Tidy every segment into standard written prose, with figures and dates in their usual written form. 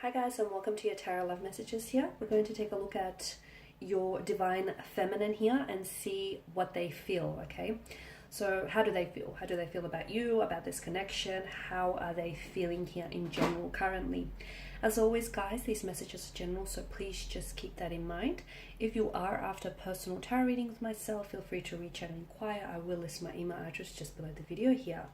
Hi guys, and welcome to your Tarot Love Messages here. We're going to take a look at your Divine Feminine here and see what they feel, okay? So how do they feel? How do they feel about you, about this connection? How are they feeling here in general currently? As always, guys, these messages are general, so please just keep that in mind. If you are after personal tarot reading with myself, feel free to reach out and inquire. I will list my email address just below the video here.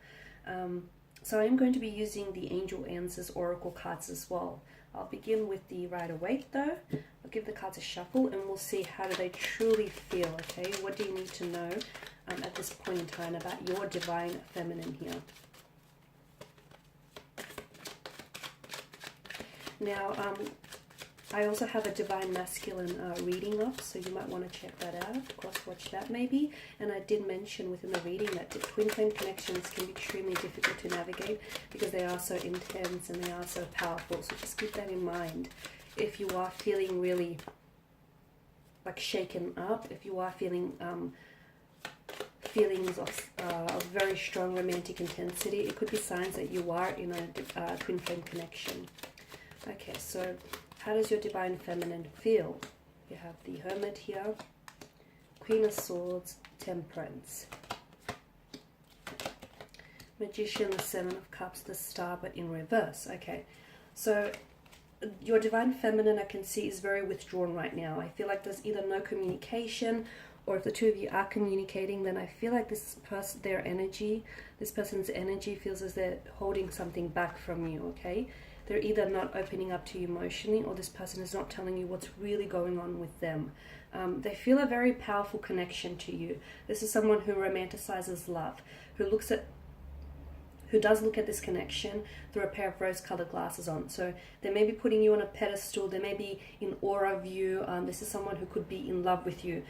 So I'm going to be using the Angel Answers Oracle cards as well. I'll begin with the Rider-Waite though. I'll give the cards a shuffle and we'll see how do they truly feel, okay? What do you need to know at this point in time about your Divine Feminine here? Now, I also have a Divine Masculine reading up, so you might want to check that out, cross-watch that maybe. And I did mention within the reading that the twin flame connections can be extremely difficult to navigate because they are so intense and they are so powerful. So just keep that in mind. If you are feeling really like shaken up, if you are feeling feelings of very strong romantic intensity, it could be signs that you are in a twin flame connection. Okay, so how does your Divine Feminine feel? You have the Hermit here, Queen of Swords, Temperance, Magician, the Seven of Cups, the Star, but in reverse. Okay, so your Divine Feminine, I can see, is very withdrawn right now. I feel like there's either no communication, or if the two of you are communicating, then I feel like this person's energy feels as they're holding something back from you, okay? They're either not opening up to you emotionally, or this person is not telling you what's really going on with them. They feel a very powerful connection to you. This is someone who romanticizes love, who does look at this connection through a pair of rose-colored glasses on. So they may be putting you on a pedestal, they may be in awe of you. This is someone who could be in love with you.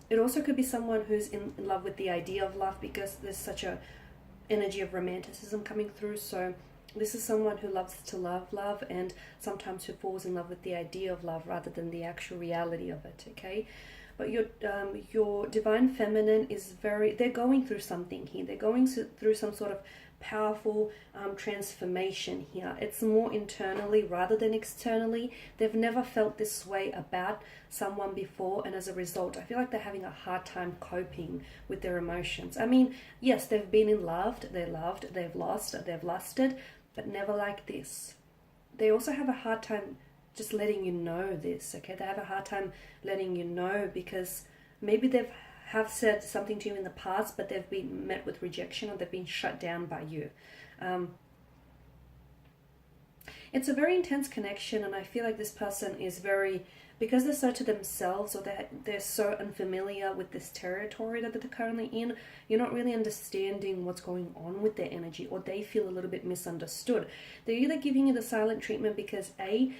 It also could be someone who's in love with the idea of love, because there's such a energy of romanticism coming through. So this is someone who loves to love, and sometimes who falls in love with the idea of love rather than the actual reality of it, okay? But your Divine Feminine is they're going through something here. They're going through some sort of powerful transformation here. It's more internally rather than externally. They've never felt this way about someone before, and as a result, I feel like they're having a hard time coping with their emotions. I mean, yes, they've been in loved, they've lost, they've lusted, but never like this. They also have a hard time just letting you know this, okay? They have a hard time letting you know because maybe have said something to you in the past, but they've been met with rejection, or they've been shut down by you. It's a very intense connection, and I feel like this person is because they're so to themselves, or they're so unfamiliar with this territory that they're currently in, you're not really understanding what's going on with their energy, or they feel a little bit misunderstood. They're either giving you the silent treatment because A,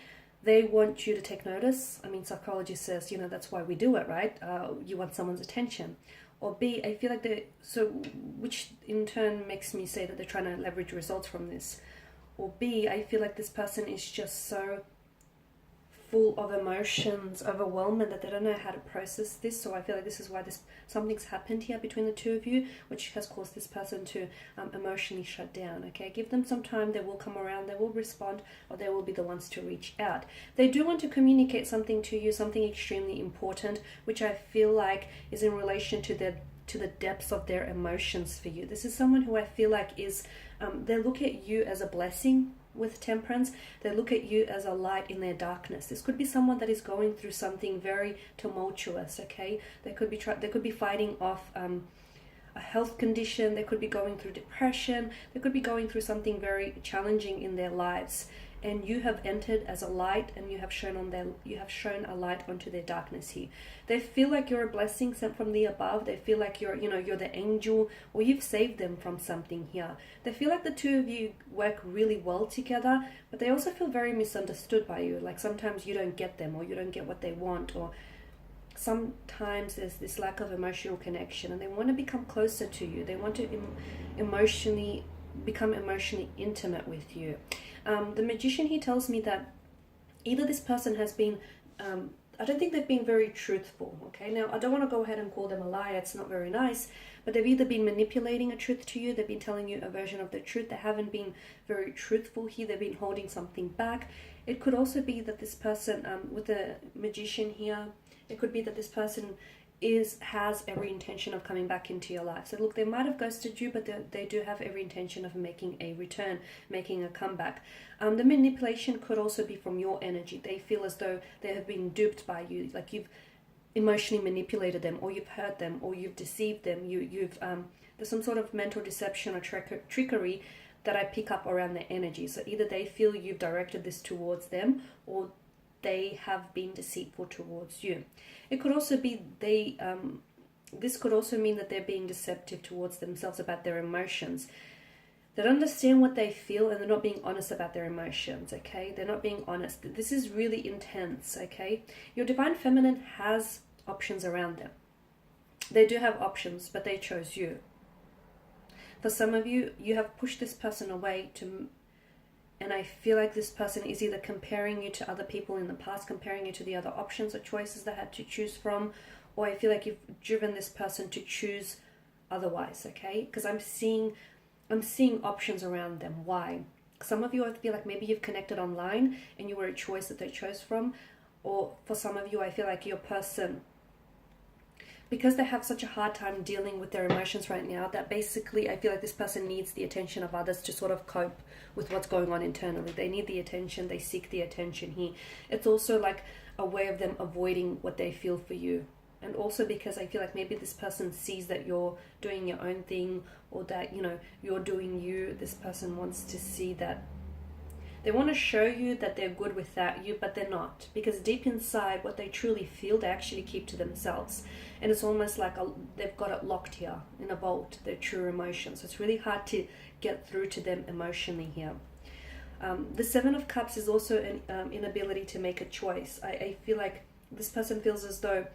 they want you to take notice. I mean, psychology says, that's why we do it, right? You want someone's attention. Or B, I feel like which in turn makes me say that they're trying to leverage results from this. Or B, I feel like this person is just so full of emotions, overwhelmed, that they don't know how to process this. So I feel like this is why something's happened here between the two of you, which has caused this person to emotionally shut down. Okay, give them some time. They will come around, they will respond, or they will be the ones to reach out. They do want to communicate something to you, something extremely important, which I feel like is in relation to the depths of their emotions for you. This is someone who I feel like is they look at you as a blessing. With Temperance, they look at you as a light in their darkness. This could be someone that is going through something very tumultuous, okay? They could be fighting off a health condition. They could be going through depression. They could be going through something very challenging in their lives. And you have entered as a light, and you have shown a light onto their darkness here. They feel like you're a blessing sent from the above. They feel like you're the angel, or you've saved them from something here. They feel like the two of you work really well together, but they also feel very misunderstood by you. Like sometimes you don't get them, or you don't get what they want, or sometimes there's this lack of emotional connection, and they want to become closer to you. They want to become emotionally intimate with you. The Magician, he tells me that either this person has been I don't think they've been very truthful, okay? Now, I don't want to go ahead and call them a liar. It's not very nice. But they've either been manipulating a truth to you. They've been telling you a version of the truth. They haven't been very truthful here. They've been holding something back. It could also be that this person, with the Magician here, it could be that this person has every intention of coming back into your life. So look, they might have ghosted you, but they do have every intention of making a return, making a comeback. The manipulation could also be from your energy. They feel as though they have been duped by you, like you've emotionally manipulated them, or you've hurt them, or you've deceived them. There's some sort of mental deception or trickery that I pick up around their energy. So either they feel you've directed this towards them, or they have been deceitful towards you. It could also be this could also mean that they're being deceptive towards themselves about their emotions. They don't understand what they feel, and they're not being honest about their emotions, okay? They're not being honest. This is really intense, okay? Your Divine Feminine has options around them. They do have options, but they chose you. For some of you, you have pushed this person away and I feel like this person is either comparing you to other people in the past, comparing you to the other options or choices they had to choose from, or I feel like you've driven this person to choose otherwise, okay? Because I'm seeing options around them. Why? Some of you, I feel like maybe you've connected online and you were a choice that they chose from, or for some of you, I feel like your person, because they have such a hard time dealing with their emotions right now, that basically I feel like this person needs the attention of others to sort of cope with what's going on internally. They need the attention, they seek the attention here. It's also like a way of them avoiding what they feel for you. And also because I feel like maybe this person sees that you're doing your own thing, or that, you know, you're doing you. This person wants to see that. They want to show you that they're good without you, but they're not. Because deep inside, what they truly feel, they actually keep to themselves. And it's almost like they've got it locked here in a vault, their true emotions. So it's really hard to get through to them emotionally here. The Seven of Cups is also an inability to make a choice. I feel like this person feels as though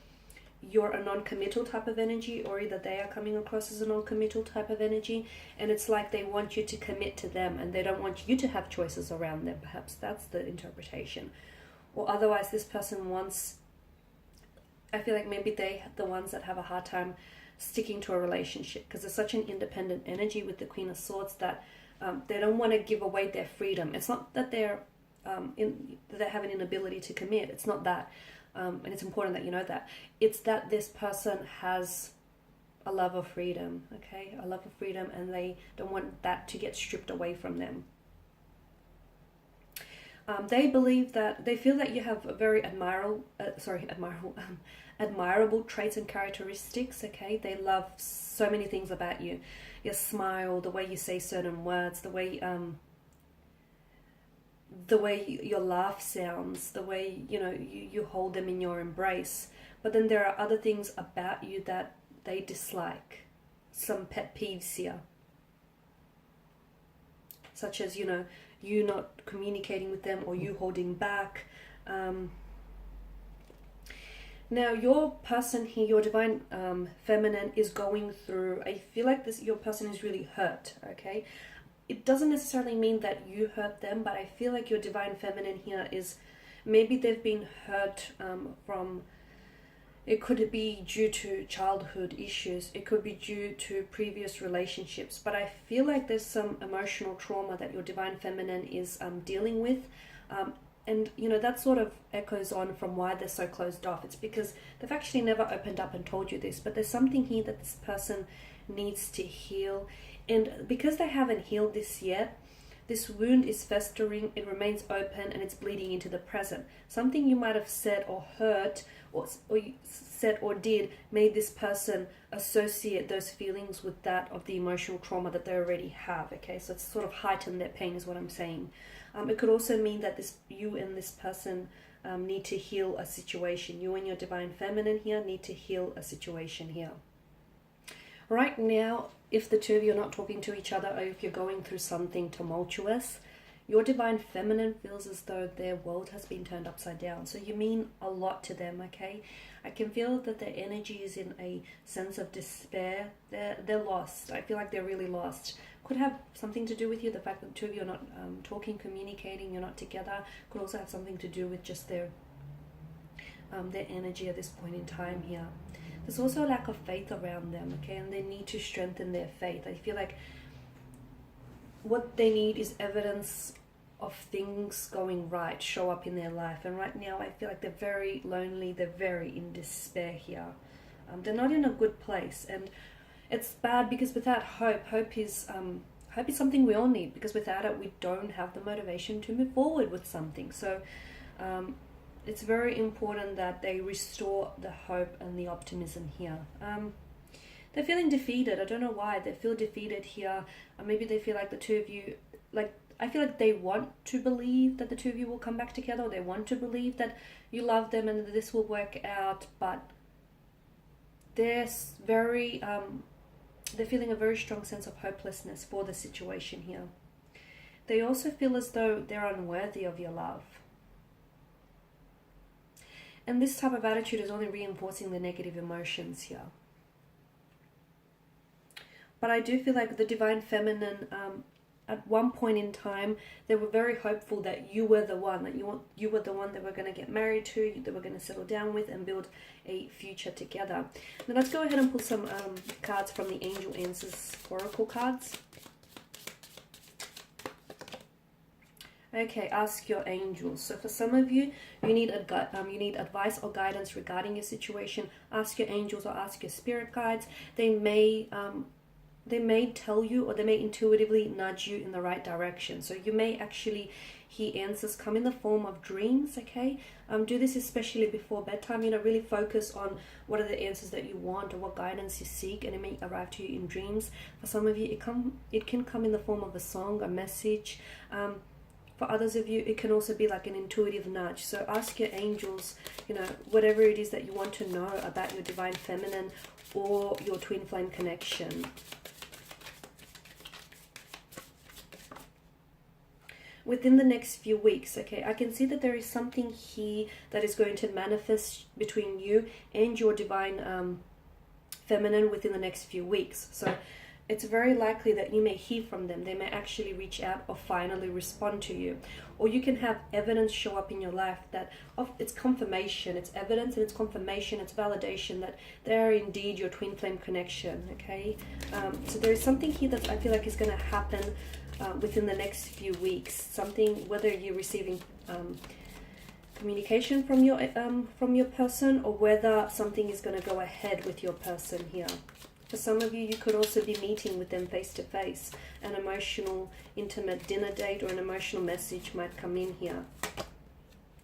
you're a non-committal type of energy, or either they are coming across as a non-committal type of energy, and it's like they want you to commit to them and they don't want you to have choices around them. Perhaps that's the interpretation. Or otherwise this person wants, I feel like maybe they're the ones that have a hard time sticking to a relationship, because there's such an independent energy with the Queen of Swords that they don't want to give away their freedom. It's not that they have an inability to commit. It's not that. And it's important that you know that. It's that this person has a love of freedom, okay? A love of freedom, and they don't want that to get stripped away from them. They believe that, they feel that you have very admirable traits and characteristics, okay? They love so many things about you. Your smile, the way you say certain words, the way your laugh sounds, the way, you know, you hold them in your embrace. But then there are other things about you that they dislike. Some pet peeves here. Such as, you know, you not communicating with them, or you holding back. Now, your person here, your Divine Feminine, is going through, I feel like your person is really hurt, okay? It doesn't necessarily mean that you hurt them, but I feel like your Divine Feminine here is, maybe they've been hurt from, it could be due to childhood issues, it could be due to previous relationships, but I feel like there's some emotional trauma that your Divine Feminine is dealing with. And, you know, that sort of echoes on from why they're so closed off. It's because they've actually never opened up and told you this, but there's something here that this person needs to heal. And because they haven't healed this yet, this wound is festering, it remains open, and it's bleeding into the present. Something you might have said or heard, or you said or did, made this person associate those feelings with that of the emotional trauma that they already have, okay? So it's sort of heightened their pain is what I'm saying. It could also mean that you and this person need to heal a situation. You and your Divine Feminine here need to heal a situation here. Right now, if the two of you are not talking to each other, or if you're going through something tumultuous, your Divine Feminine feels as though their world has been turned upside down. So you mean a lot to them, okay? I can feel that their energy is in a sense of despair. They're lost. I feel like they're really lost. Could have something to do with you, the fact that the two of you are not talking, communicating, you're not together. Could also have something to do with just their energy at this point in time here. There's also a lack of faith around them, okay, and they need to strengthen their faith. I feel like what they need is evidence of things going right, show up in their life. And right now I feel like they're very lonely, they're very in despair here. They're not in a good place, and it's bad because without hope, hope is something we all need, because without it we don't have the motivation to move forward with something. So it's very important that they restore the hope and the optimism here. They're feeling defeated. I don't know why they feel defeated here. Maybe they feel like the two of you, like, I feel like they want to believe that the two of you will come back together, or they want to believe that you love them and that this will work out, but they're feeling a very strong sense of hopelessness for the situation here. They also feel as though they're unworthy of your love. And this type of attitude is only reinforcing the negative emotions here. But I do feel like the Divine Feminine, at one point in time, they were very hopeful that you were the one, that you were the one they were going to get married to, they were going to settle down with and build a future together. Now let's go ahead and pull some cards from the Angel Answers Oracle cards. Okay, ask your angels. So for some of you, you need advice or guidance regarding your situation. Ask your angels or ask your spirit guides. They may tell you, or they may intuitively nudge you in the right direction. So you may actually hear answers come in the form of dreams, okay? Do this especially before bedtime. Really focus on what are the answers that you want or what guidance you seek, and it may arrive to you in dreams. For some of you, it can come in the form of a song, a message. For others of you, it can also be like an intuitive nudge. So ask your angels, whatever it is that you want to know about your Divine Feminine or your twin flame connection. Within the next few weeks, okay, I can see that there is something here that is going to manifest between you and your Divine Feminine within the next few weeks. So it's very likely that you may hear from them. They may actually reach out or finally respond to you. Or you can have evidence show up in your life that it's confirmation, it's evidence and it's confirmation, it's validation that they are indeed your twin flame connection, okay? So there is something here that I feel like is going to happen within the next few weeks. Something, whether you're receiving communication from your person, or whether something is going to go ahead with your person here. For some of you, you could also be meeting with them face to face. An emotional, intimate dinner date or an emotional message might come in here.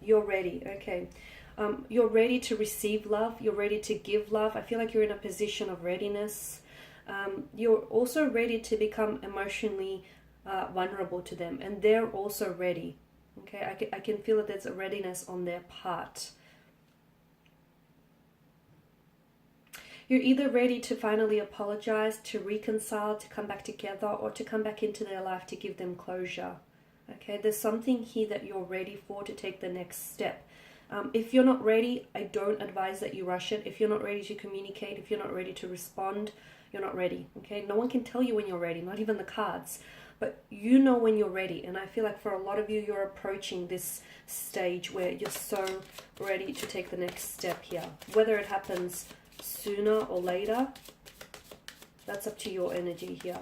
You're ready, okay. You're ready to receive love. You're ready to give love. I feel like you're in a position of readiness. You're also ready to become emotionally vulnerable to them, and they're also ready. Okay, I can feel that there's a readiness on their part. You're either ready to finally apologize, to reconcile, to come back together, or to come back into their life to give them closure. Okay, there's something here that you're ready for, to take the next step. If you're not ready, I don't advise that you rush it. If you're not ready to communicate, if you're not ready to respond, you're not ready. Okay, no one can tell you when you're ready, not even the cards. But you know when you're ready. And I feel like for a lot of you, you're approaching this stage where you're so ready to take the next step here. Whether it happens sooner or later, that's up to your energy here.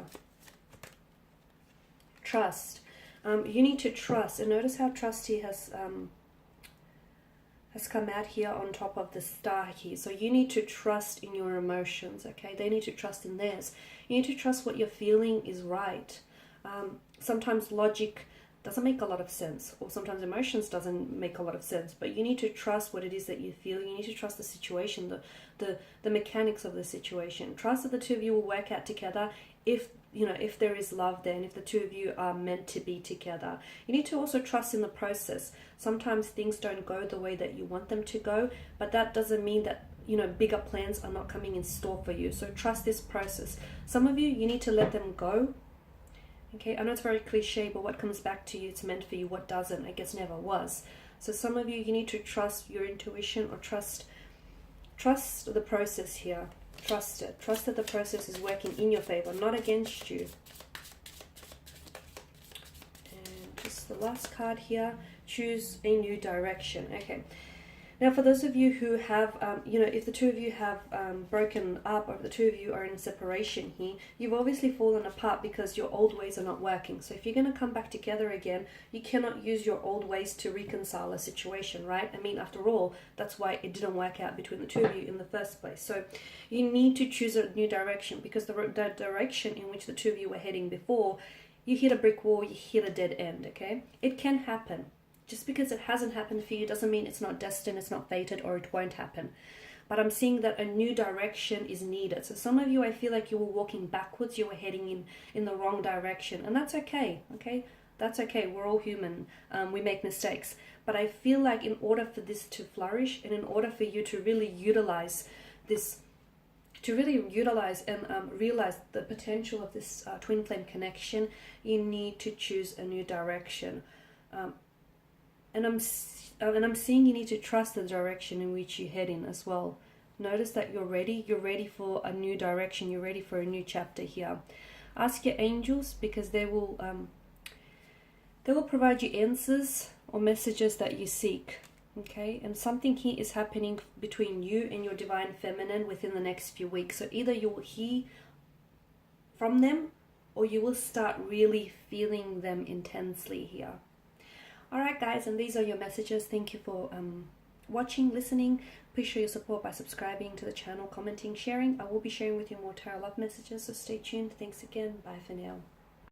Trust. You need to trust. And notice how trust here has come out here on top of the star here. So you need to trust in your emotions, okay? They need to trust in theirs. You need to trust what you're feeling is right. Sometimes logic doesn't make a lot of sense, or sometimes emotions doesn't make a lot of sense, but you need to trust what it is that you feel. You need to trust the situation, the mechanics of the situation. Trust that the two of you will work out together if there is love there, and if the two of you are meant to be together. You need to also trust in the process. Sometimes things don't go the way that you want them to go, but that doesn't mean that bigger plans are not coming in store for you. So trust this process. Some of you need to let them go. Okay, I know it's very cliche, but what comes back to you, it's meant for you. What doesn't, I guess never was. So some of you need to trust your intuition, or trust the process here. Trust it. Trust that the process is working in your favor, not against you. And just the last card here, choose a new direction. Okay. Now, for those of you who have, if the two of you have broken up, or if the two of you are in separation here, you've obviously fallen apart because your old ways are not working. So if you're going to come back together again, you cannot use your old ways to reconcile a situation, right? I mean, after all, that's why it didn't work out between the two of you in the first place. So you need to choose a new direction, because the direction in which the two of you were heading before, you hit a brick wall, you hit a dead end, okay? It can happen. Just because it hasn't happened for you doesn't mean it's not destined, it's not fated, or it won't happen. But I'm seeing that a new direction is needed. So some of you, I feel like you were walking backwards, you were heading in the wrong direction. And that's okay, okay? That's okay, we're all human, we make mistakes. But I feel like in order for this to flourish, and in order for you to really utilize this, and realize the potential of this twin flame connection, you need to choose a new direction. And I'm seeing you need to trust the direction in which you're heading as well. Notice that you're ready for a new direction, you're ready for a new chapter here. Ask your angels, because they will provide you answers or messages that you seek, okay? And something here is happening between you and your divine feminine within the next few weeks. So either you will hear from them, or you will start really feeling them intensely here. Alright guys, and these are your messages. Thank you for watching, listening. Please show your support by subscribing to the channel, commenting, sharing. I will be sharing with you more tarot love messages, so stay tuned. Thanks again. Bye for now.